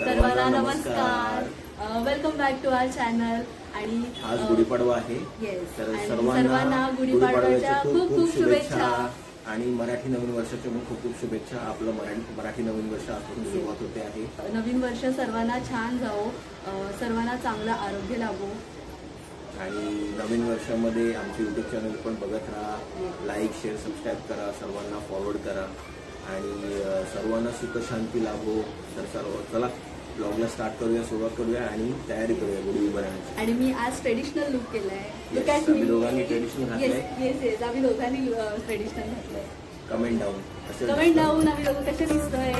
सर्वांना नमस्कार. Welcome back to our channel. आणि आज गुढीपाडवा आहे. तर सर्वांना गुढीपाडव्याच्या खूप खूप शुभेच्छा आणि मराठी नवीन वर्षाच्या खूप खूप शुभेच्छा. आपलं मराठी नवीन वर्ष आजपासून सुरुवात होते आहे. नवीन वर्ष सर्वांना छान जावो, सर्वांना चांगलं आरोग्य लाभो आणि नवीन वर्षामध्ये आमचे यूट्यूब चॅनल पण बघत राहा. लाईक शेअर सबस्क्राईब करा, सर्वांना फॉरवर्ड करा आणि सर्वांना सुख शांती लाभो. तर चला ब्लॉगला स्टार्ट करूया, सुरुवात करूया आणि तयारी करूया गुढी उभारण्याची. आणि मी आज ट्रेडिशनल लुक केलाय. आम्ही दोघांनी ट्रेडिशनल घातलंय. येस आम्ही दोघांनी ट्रेडिशनल घातलंय. कमेंट डाऊन आम्ही दोघं कसे दिसतोय.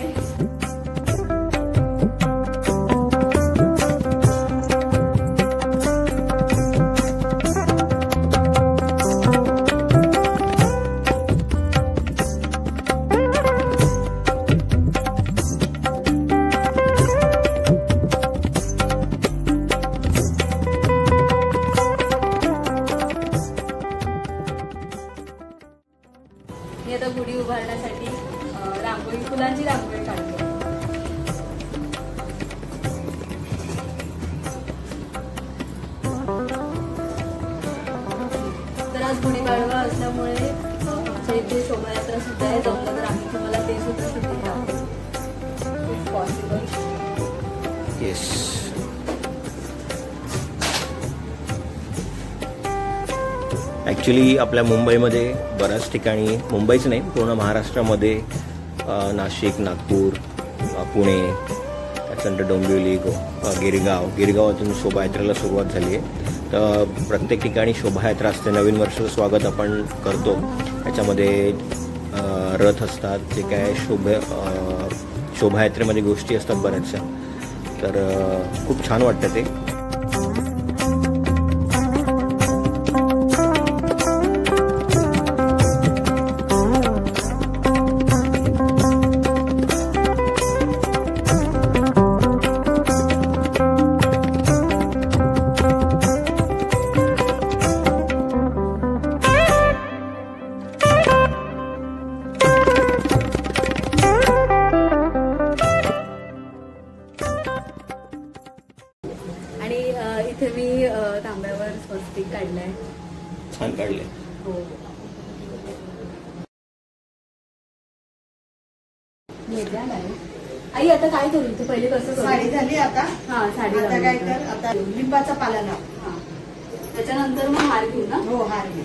मी आता गुढी उभारण्यासाठी फुलांची रांगोळी काढते. तर आज गुढीपाडवा असल्यामुळे आमच्या इथे शोभायात्रा सुद्धा आहे. जमलं तर आम्ही तुम्हाला ते सुद्धा शूटिंग दाखवू इफ पॉसिबल. येस. ॲक्च्युली आपल्या मुंबईमध्ये बऱ्याच ठिकाणी, मुंबईच नाही पूर्ण महाराष्ट्रामध्ये नाशिक, नागपूर, पुणे, त्याच्यानंतर डोंबिवली, गिरगावातून शोभायात्रेला सुरुवात झाली आहे. तर प्रत्येक ठिकाणी शोभायात्रा असते. नवीन वर्षाचं स्वागत आपण करतो. त्याच्यामध्ये रथ असतात, जे काय शोभायात्रेमध्ये गोष्टी असतात बऱ्याचशा. तर खूप छान वाटतं ते. आणि इथे मी तांब्यावर स्वस्तिक काढलाय. छान काढले. हो. आई आता काय करू? तू पहिले कसं साडी झाली आता. हा साडी. आता काय कर, आता लिंबाचा पाला लाव. त्याच्यानंतर मग हार घेऊ ना. हो हार घे.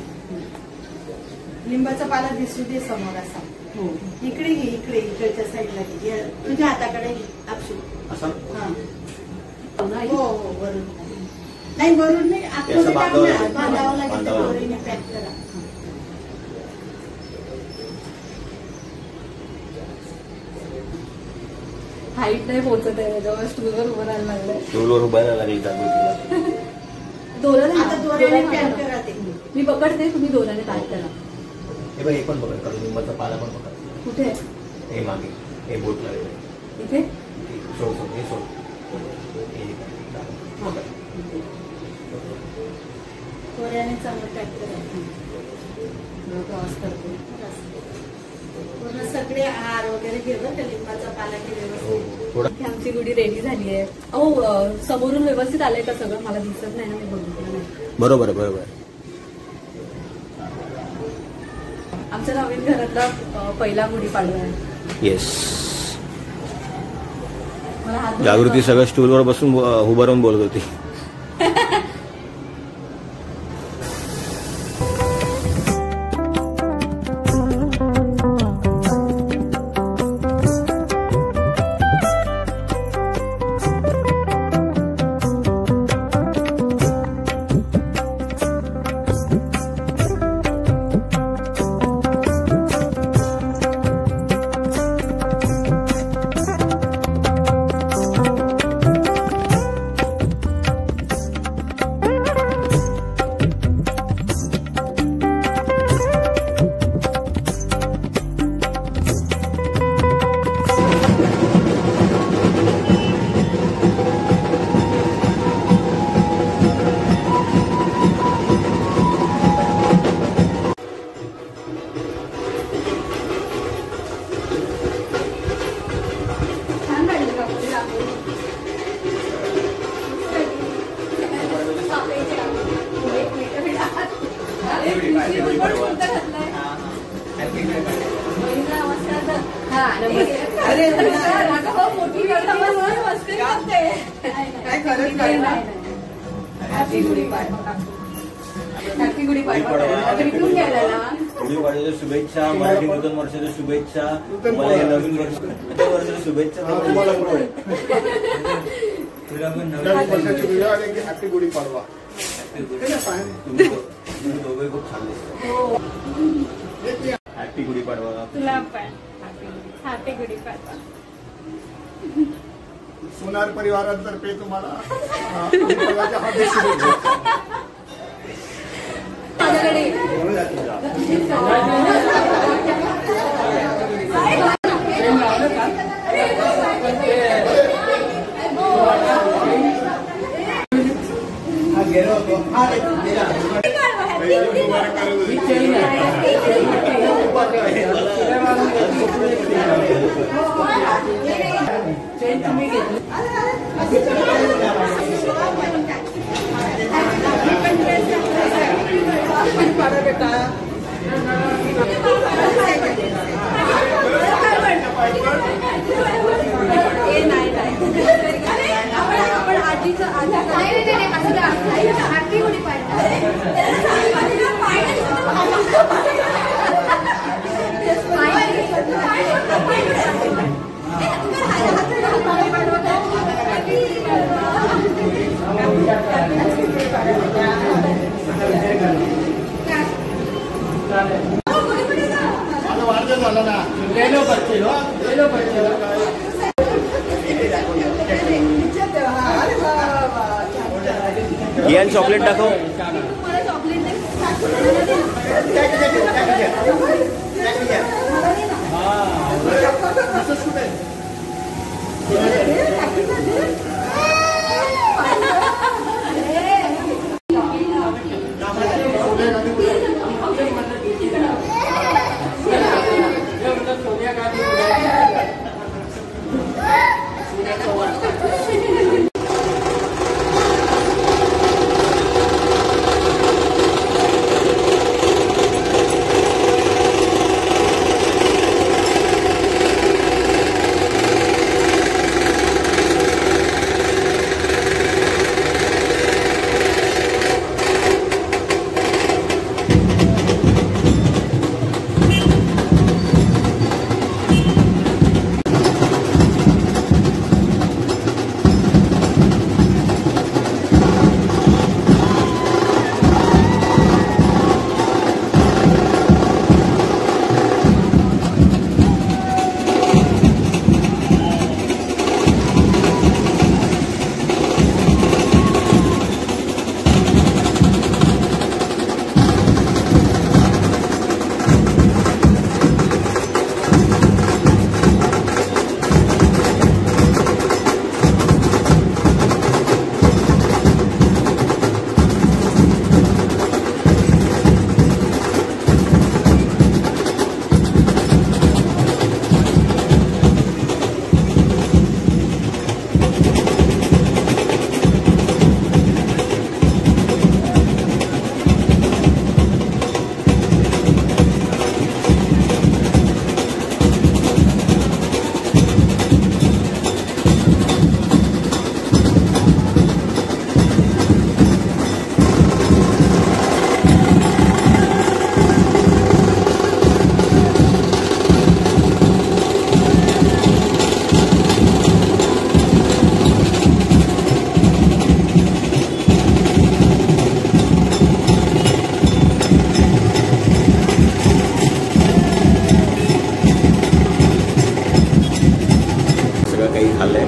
लिंबाचा पाला दिसू दे समोर असा. हो इकडे घे, इकडच्या साईडला घे. तुझ्या हाताकडे घे. आपशू. हा हो हो वरून नाही, वरून नाही, आतमध्ये बांधावं लागेल. दोरीने पॅक करा. हाईट नाही पोहोचत आहे. जवळ स्टूलवर उभं राहायला लागलंय. स्टूलवर उभं राहायला लागेल जागृतीला. दोऱ्याने पॅक करा ते. मी पकडते, तुम्ही दोऱ्याने पॅक करा. हे बघ, हे पण पकड. काढून लिंबाचा पाला पण पकड. कुठे? हे मागे, हे बोट लागले इथे. सोड. हे सोड. दोऱ्याने चांगलं पॅक करा. क्रॉस करते. पूर्ण सगळे हार वगैरे घे बरं का. लिंबाचा पाला घे व्यवस्थित. आमची गुढी रेडी झाली आहे. अहो समोरून व्यवस्थित आलंय का सगळं? मला दिसत नाही ना, मी बघितलं नाही. बरोबर. आमच्या नवीन घरातला पहिला गुढीपाडवा आहे. येस. मला हात जागृती सगळं स्टूलवर बसून उभं राहून बोलत होती. अरे मोठी मस्करी करते. काय खरंच नाही. हॅपी गुढीपाडवा. हॅपी गुढीपाडवा. गेलेला गुढीपाडव्याच्या शुभेच्छा, मराठी नूतन वर्षाच्या शुभेच्छा, मला हे नवीन वर्षाच्या शुभेच्छा. तुला पण नवीन वर्षाची हॅपी गुढीपाडवा. तुम्ही दोघे खूप छान दिसतात. हॅपी गुढीपाडवा. तुला पण हॅपी गुढीपाडवा. सोनार परिवारातर्फे तुम्हाला गुढीपाडव्याच्या हार्दिक शुभेच्छा. कियान चॉकलेट दाखव.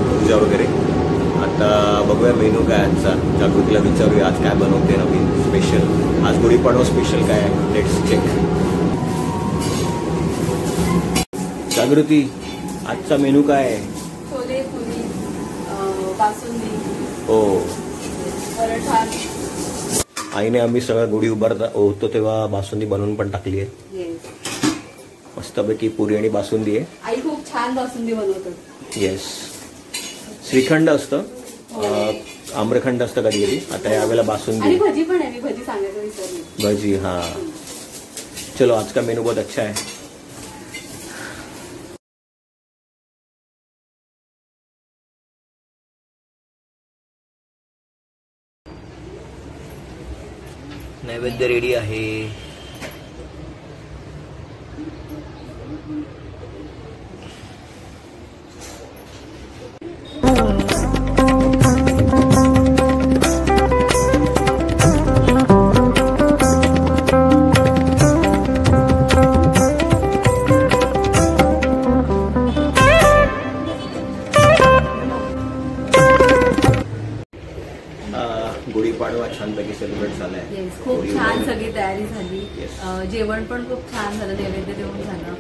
पूजा वगैरे. आता बघूया मेनू काय आजचा. जागृतीला विचारूया आज काय बनवते नवीन स्पेशल. आज गुढीपाडवा स्पेशल काय आहे, लेट्स चेक. जागृती, आजचा मेनू काय आहे? छोले पुरी, बासुंदी, हो पराठा. आईने आम्ही सगळं गुढी उभारता होतो तेव्हा बासुंदी बनवून पण टाकली आहे. मस्तपैकी पुरी आणि बासुंदी आहे. आई खूप छान बासुंदी बनवतात. येस. श्रीखंड असतं, आम्रखंड असतं कधी कधी. आता यावेळेला बासुंदी आणि भजी पण आहे. मी भजी सांगायचं विसरली. भजी. हाँ, चलो आज का मेनू बहुत अच्छा है. नैवेद्य रेडी आहे. गुढीपाडवा छानपैकी सेलिब्रेट झालाय. खूप छान सगळी तयारी झाली. Yes. जेवण पण खूप छान झालं, नैवेद्य देऊन झालं.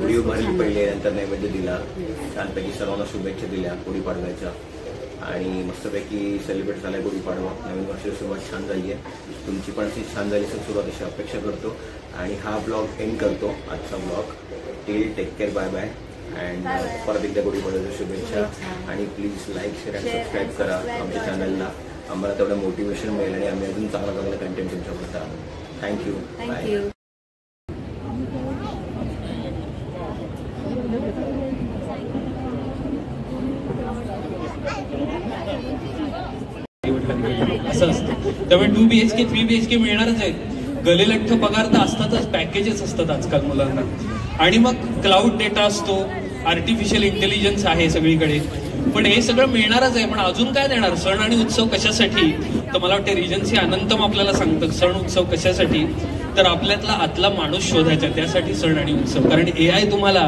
गुढी खूप उभारली छान पहिले, झालं. नंतर नैवेद्य दिला. Yes. छानपैकी सर्वांना शुभेच्छा दिल्या गुढीपाडव्याच्या आणि मस्तपैकी सेलिब्रेट झालाय गुढीपाडवा. नवीन वर्षाची सुरुवात छान झाली आहे. तुमची पण अशी छान झाली असेल सुरुवात, अशी अपेक्षा करतो. आणि हा ब्लॉग एंड करतो, आजचा blog. Till take care, bye bye. And परत एकदा गुढीपाडव्याच्या शुभेच्छा. आणि प्लीज लाईक, शेअर आणि सबस्क्राईब करा आमच्या चॅनलला. आम्हाला तेवढं मोटिवेशन मिळेल आणि आम्ही अजून चांगला कंटेंट तुमच्यापर्यंत आणू. थँक्यू. थँक्यू. असं असतं. त्यामुळे 2 BHK 3 BHK मिळणारच आहेत. गलेलठ्ठ पगार तर असतातच, पॅकेजेस असतात आजकाल मुलांना. आणि मग क्लाउड डेटा असतो, आर्टिफिशियल इंटेलिजन्स आहे सगळीकडे. पण हे सगळं मिळणारच आहे. पण अजून काय देणार? सण आणि उत्सव कशासाठी? तर मला वाटतं रिजन्सी अनंतम आपल्याला सांगतं सण उत्सव कशासाठी. तर आपल्यातला आतला माणूस शोधायचा, त्यासाठी सण आणि उत्सव. कारण AI तुम्हाला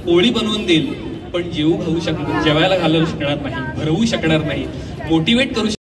पोळी बनवून देईल, पण जेवायला घालवू शकणार नाही, भरवू शकणार नाही, मोटिवेट करू शकतो.